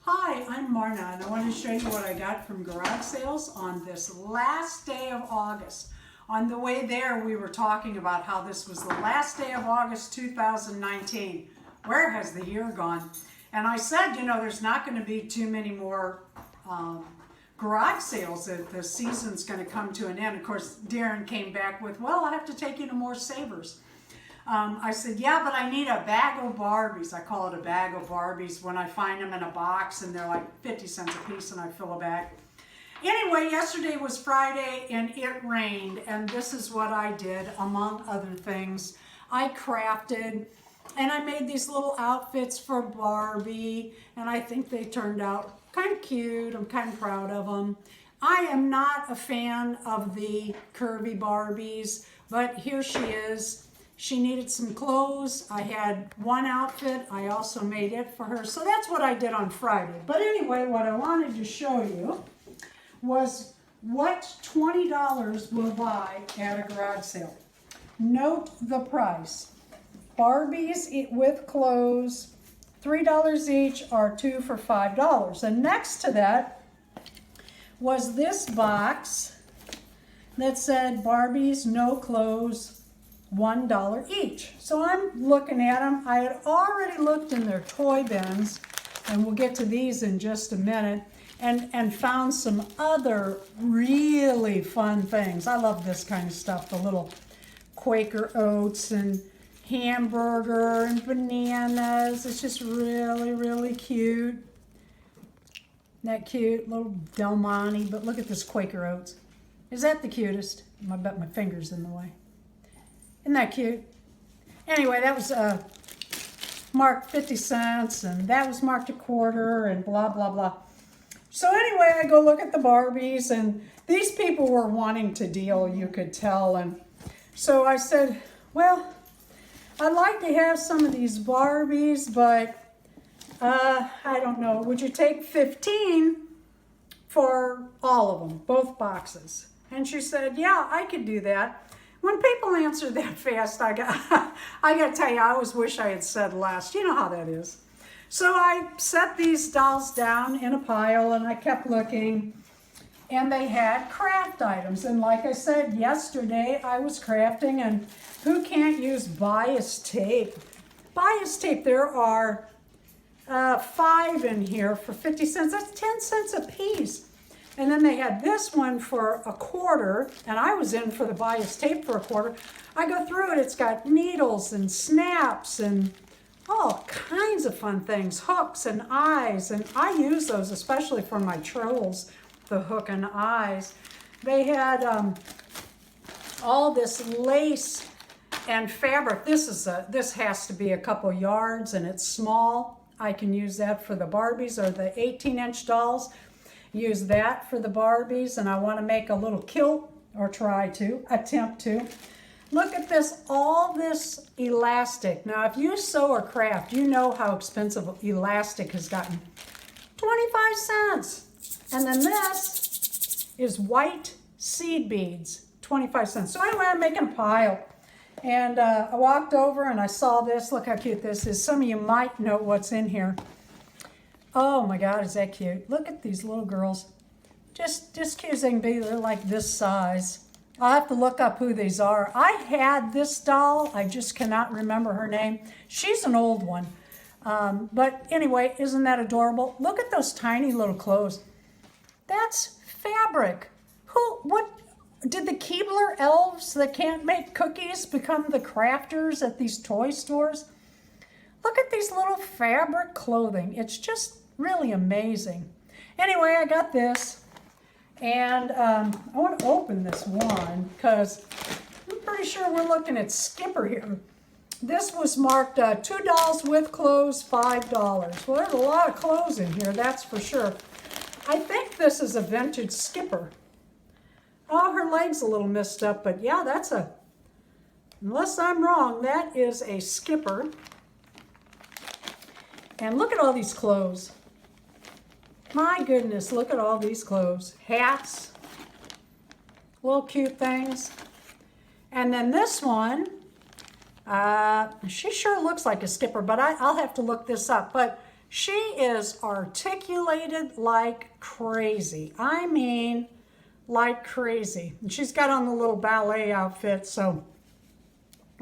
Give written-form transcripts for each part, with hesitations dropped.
Hi, I'm Marna, and I want to show you what I got from garage sales on this last day of August. On the way there, we were talking about how this was the last day of August 2019. Where has the year gone? And I said, you know, there's not going to be too many more garage sales. The season's going to come to an end. Of course, Darren came back with, well, I have to take you to more Savers. I said, yeah, but I need a bag of Barbies. I call it a bag of Barbies when I find them in a box and they're like 50 cents a piece and I fill a bag. Anyway, yesterday was Friday and it rained, and this is what I did, among other things. I crafted and I made these little outfits for Barbie, and I think they turned out kind of cute. I'm kind of proud of them. I am not a fan of the curvy Barbies, but here she is. She needed some clothes. I had one outfit. I also made it for her. So that's what I did on Friday. But anyway, what I wanted to show you was what $20 will buy at a garage sale. Note the price. Barbies with clothes, $3 each, are 2 for $5. And next to that was this box that said Barbies, no clothes, $1 each. So I'm looking at them. I had already looked in their toy bins, and we'll get to these in just a minute, and found some other really fun things. I love this kind of stuff, the little Quaker oats and hamburger and bananas. It's just really, really cute. Isn't that cute? Little Del Monte, but look at this Quaker oats. Is that the cutest? I bet my finger's in the way. Isn't that cute? Anyway, that was marked 50 cents, and that was marked a quarter, and blah, blah, blah. So anyway, I go look at the Barbies, and these people were wanting to deal, you could tell. And so I said, well, I'd like to have some of these Barbies, but I don't know. Would you take 15 for all of them, both boxes? And she said, yeah, I could do that. When people answer that fast, I got to tell you, I always wish I had said less. You know how that is. So I set these dolls down in a pile, and I kept looking, and they had craft items. And like I said, yesterday I was crafting, and who can't use bias tape? Bias tape, there are 5 in here for 50 cents. That's 10 cents a piece. And then they had this one for a quarter, and I was in for the bias tape for a quarter. I go through it, it's got needles and snaps and all kinds of fun things, hooks and eyes, and I use those especially for my trolls, the hook and eyes. They had all this lace and fabric. This has to be a couple yards, and it's small. I can use that for the Barbies or the 18-inch dolls. Use that for the Barbies, and I want to make a little kilt, or attempt to. Look at this, all this elastic. Now, if you sew or craft, you know how expensive elastic has gotten. 25 cents. And then this is white seed beads, 25 cents. So anyway, I'm making a pile. And I walked over and I saw this. Look how cute this is. Some of you might know what's in here. Oh my God, is that cute? Look at these little girls. Just cute as they can be. They're like this size. I'll have to look up who these are. I had this doll. I just cannot remember her name. She's an old one. But anyway, isn't that adorable? Look at those tiny little clothes. That's fabric. What, did the Keebler elves that can't make cookies become the crafters at these toy stores? Look at these little fabric clothing. It's just really amazing. Anyway, I got this, and I want to open this one because I'm pretty sure we're looking at Skipper here. This was marked $2 with clothes, $5. Well, there's a lot of clothes in here, that's for sure. I think this is a vintage Skipper. Oh, her leg's a little messed up, but yeah, unless I'm wrong, that is a Skipper. And look at all these clothes. My goodness, look at all these clothes. Hats, little cute things. And then this one, she sure looks like a Skipper, but I'll have to look this up. But She is articulated like crazy. I mean, like crazy. And she's got on the little ballet outfit, so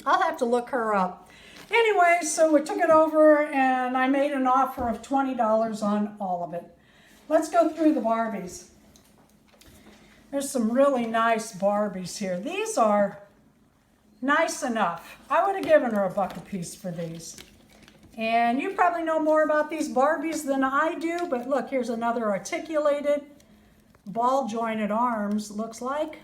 I'll have to look her up. Anyway, so we took it over and I made an offer of $20 on all of it. Let's go through the Barbies. There's some really nice Barbies here. These are nice enough. I would have given her $1 a piece for these. And you probably know more about these Barbies than I do, but look, here's another articulated, ball-jointed arms, looks like.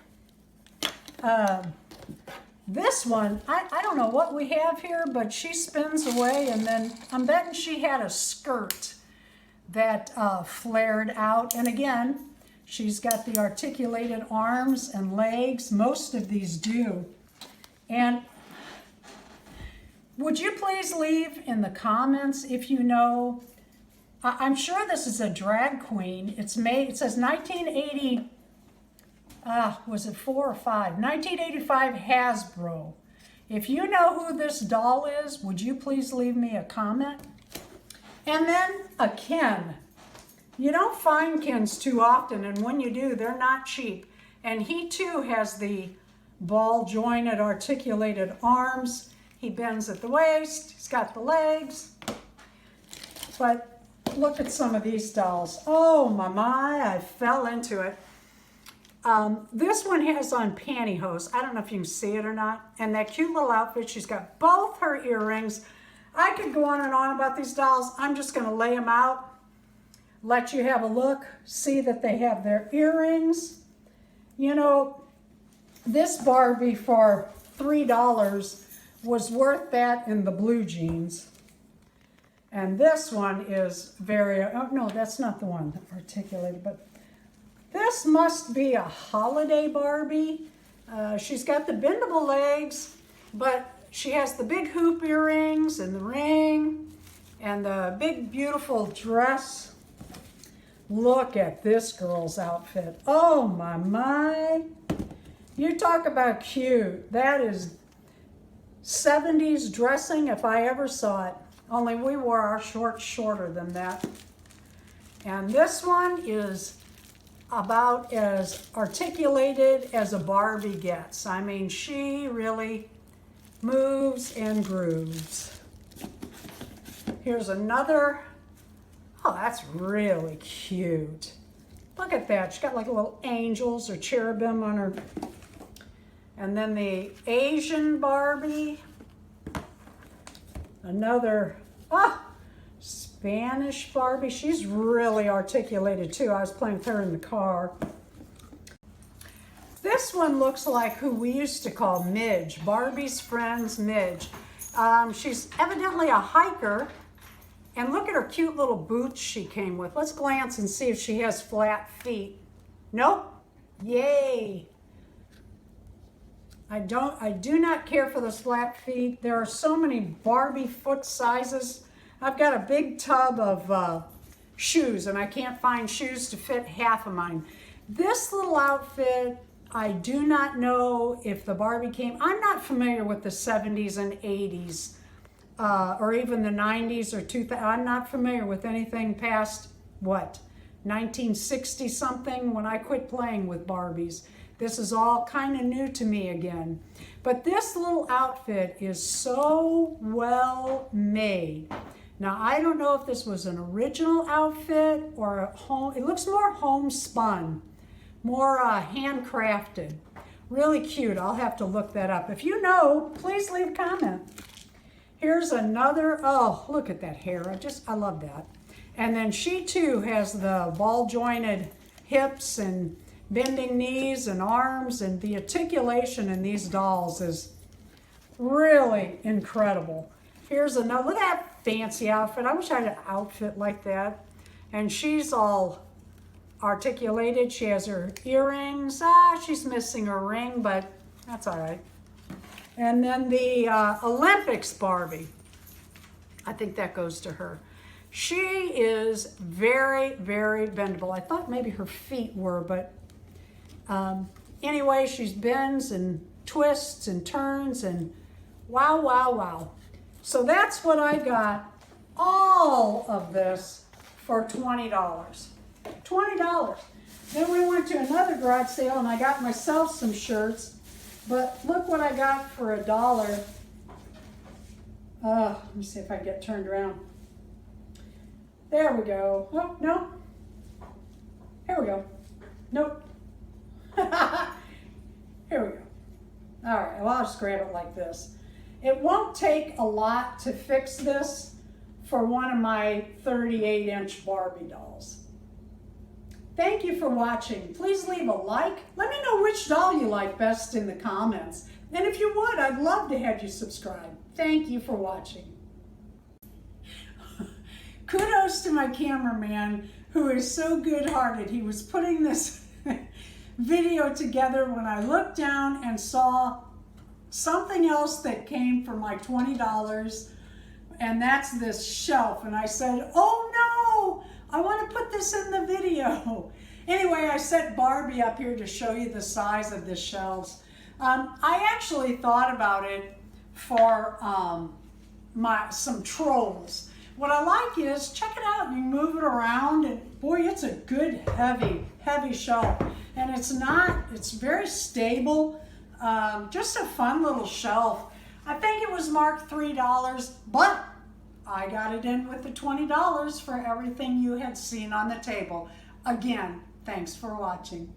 This one, I don't know what we have here, but she spins away, and then I'm betting she had a skirt that flared out. And again, she's got the articulated arms and legs. Most of these do. And would you please leave in the comments if you know, I'm sure this is a drag queen. It's made, it says 1980, was it 4 or 5? 1985 Hasbro. If you know who this doll is, would you please leave me a comment? And then a Ken. You don't find Kens too often, and when you do, they're not cheap. And he too has the ball jointed articulated arms. He bends at the waist, he's got the legs. But look at some of these dolls. Oh my, I fell into it. This one has on pantyhose. I don't know if you can see it or not. And that cute little outfit, she's got both her earrings. I could go on and on about these dolls. I'm just gonna lay them out, let you have a look, see that they have their earrings. You know, this Barbie for $3 was worth that in the blue jeans. And this one is very, oh no, that's not the one articulated, but this must be a holiday Barbie. She's got the bendable legs, but she has the big hoop earrings and the ring and the big beautiful dress. Look at this girl's outfit. Oh my. You talk about cute. That is 70s dressing if I ever saw it. Only we wore our shorts shorter than that. And this one is about as articulated as a Barbie gets. I mean, she really moves and grooves. Here's another. Oh, that's really cute. Look at that. She's got like little angels or cherubim on her. And then the Asian Barbie. Another, Spanish Barbie. She's really articulated too. I was playing with her in the car. This one looks like who we used to call Midge, Barbie's friends Midge. She's evidently a hiker. And look at her cute little boots she came with. Let's glance and see if she has flat feet. Nope. Yay. I do not care for those flat feet. There are so many Barbie foot sizes. I've got a big tub of shoes and I can't find shoes to fit half of mine. This little outfit, I do not know if the Barbie came. I'm not familiar with the 70s and 80s or even the 90s or 2000. I'm not familiar with anything past, what, 1960 something when I quit playing with Barbies. This is all kind of new to me again. But this little outfit is so well made. Now, I don't know if this was an original outfit or a home. It looks more homespun, more handcrafted. Really cute. I'll have to look that up. If you know, please leave a comment. Here's another. Oh, look at that hair. I love that. And then she too has the ball jointed hips and bending knees and arms, and the articulation in these dolls is really incredible. Here's another, look at that fancy outfit. I wish I had an outfit like that. And she's all articulated. She has her earrings. She's missing her ring, but that's all right. And then the Olympics Barbie. I think that goes to her. She is very, very bendable. I thought maybe her feet were, but anyway, she bends and twists and turns and wow, wow, wow. So that's what I got all of this for $20. $20. Then we went to another garage sale and I got myself some shirts, but look what I got for $1. Let me see if I can get turned around. There we go. Oh, no. Here we go. Nope. Here we go. All right, well, I'll just grab it like this. It won't take a lot to fix this for one of my 38-inch Barbie dolls. Thank you for watching. Please leave a like. Let me know which doll you like best in the comments. And if you would, I'd love to have you subscribe. Thank you for watching. Kudos to my cameraman who is so good-hearted. He was putting this video together when I looked down and saw something else that came for my $20, and that's this shelf. And I said, oh no, I want to put this in the video. Anyway, I set Barbie up here to show you the size of the shelves. I actually thought about it for some trolls. What I like is, check it out, you move it around, and boy, it's a good heavy shelf. And it's very stable, just a fun little shelf. I think it was marked $3, but I got it in with the $20 for everything you had seen on the table. Again, thanks for watching.